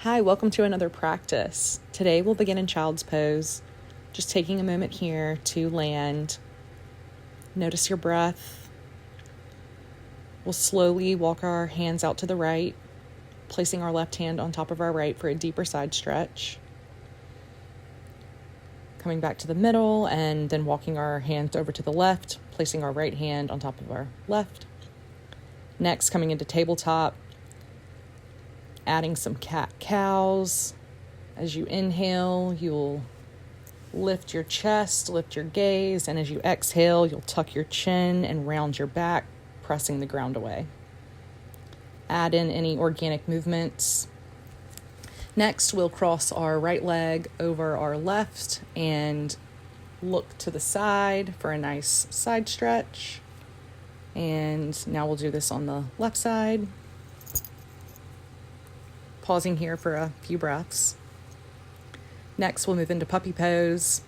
Hi, welcome to another practice. Today we'll begin in child's pose, just taking a moment here to land. Notice your breath. We'll slowly walk our hands out to the right, placing our left hand on top of our right for a deeper side stretch. Coming back to the middle and then walking our hands over to the left, placing our right hand on top of our left. Next, coming into tabletop, adding some cat-cows. As you inhale, you'll lift your chest, lift your gaze, and as you exhale, you'll tuck your chin and round your back, pressing the ground away. Add in any organic movements. Next, we'll cross our right leg over our left and look to the side for a nice side stretch. And now we'll do this on the left side. Pausing here for a few breaths. Next, we'll move into puppy pose.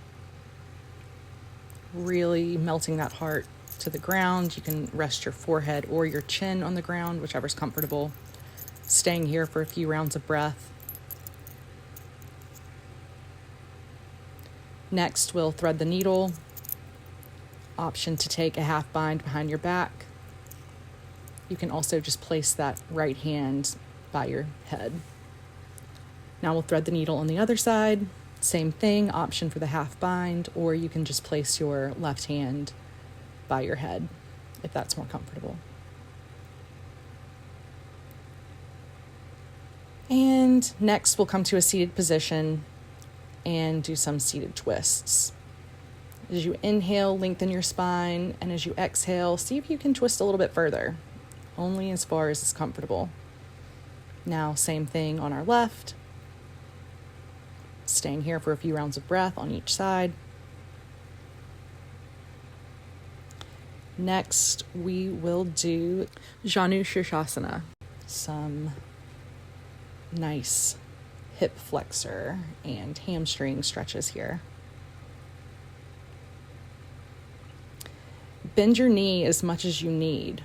Really melting that heart to the ground. You can rest your forehead or your chin on the ground, whichever's comfortable. Staying here for a few rounds of breath. Next, we'll thread the needle. Option to take a half bind behind your back. You can also just place that right hand by your head. Now we'll thread the needle on the other side. Same thing, option for the half bind, or you can just place your left hand by your head if that's more comfortable. And next we'll come to a seated position and do some seated twists. As you inhale, lengthen your spine, and as you exhale, see if you can twist a little bit further, only as far as is comfortable. Now, same thing on our left. Staying here for a few rounds of breath on each side. Next, we will do Janu Shirshasana. Some nice hip flexor and hamstring stretches here. Bend your knee as much as you need.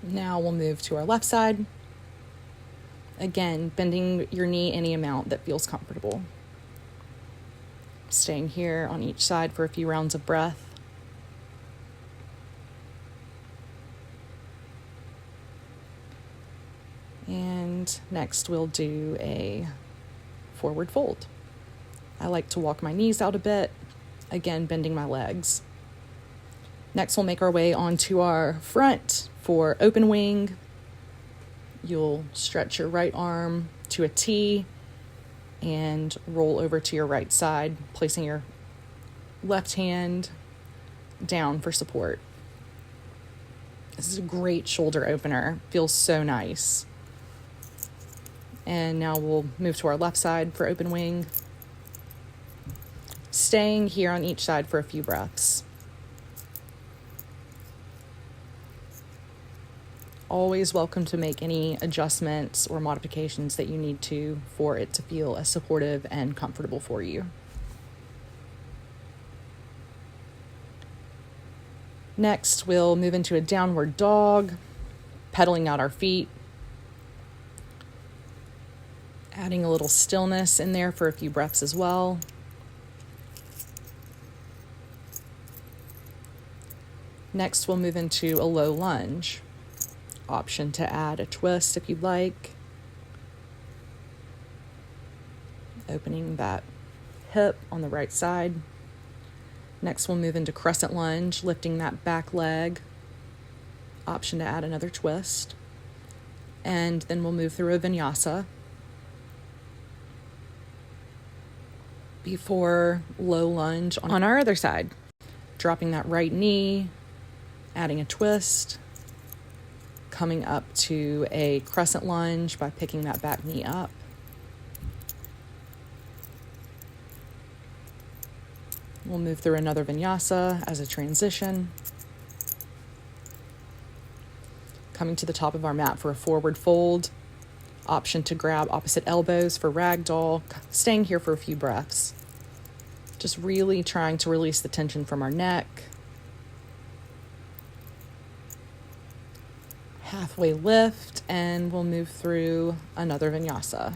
Now we'll move to our left side. Again, bending your knee any amount that feels comfortable. Staying here on each side for a few rounds of breath. And next we'll do a forward fold. I like to walk my knees out a bit, again bending my legs. Next we'll make our way onto our front for open wing. You'll stretch your right arm to a T and roll over to your right side, placing your left hand down for support. This is a great shoulder opener. Feels so nice. And now we'll move to our left side for open wing. Staying here on each side for a few breaths. Always welcome to make any adjustments or modifications that you need to for it to feel as supportive and comfortable for you. Next, we'll move into a downward dog, pedaling out our feet, adding a little stillness in there for a few breaths as well. Next, we'll move into a low lunge. Option to add a twist if you'd like. Opening that hip on the right side. Next, we'll move into crescent lunge, lifting that back leg. Option to add another twist. And then we'll move through a vinyasa before low lunge on our other side. Dropping that right knee, adding a twist, coming up to a crescent lunge by picking that back knee up. We'll move through another vinyasa as a transition. Coming to the top of our mat for a forward fold. Option to grab opposite elbows for ragdoll. Staying here for a few breaths. Just really trying to release the tension from our neck. halfway lift, and we'll move through another vinyasa.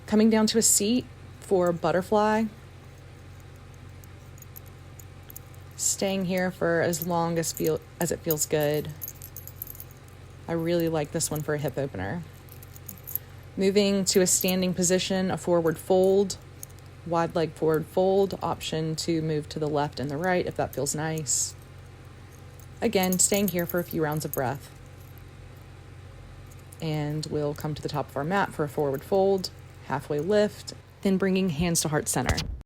Coming down to a seat for butterfly. Staying here for as long as it feels good. I really like this one for a hip opener. Moving to a standing position, a forward fold, wide leg forward fold, option to move to the left and the right if that feels nice. Again, staying here for a few rounds of breath. And we'll come to the top of our mat for a forward fold, halfway lift, then bringing hands to heart center.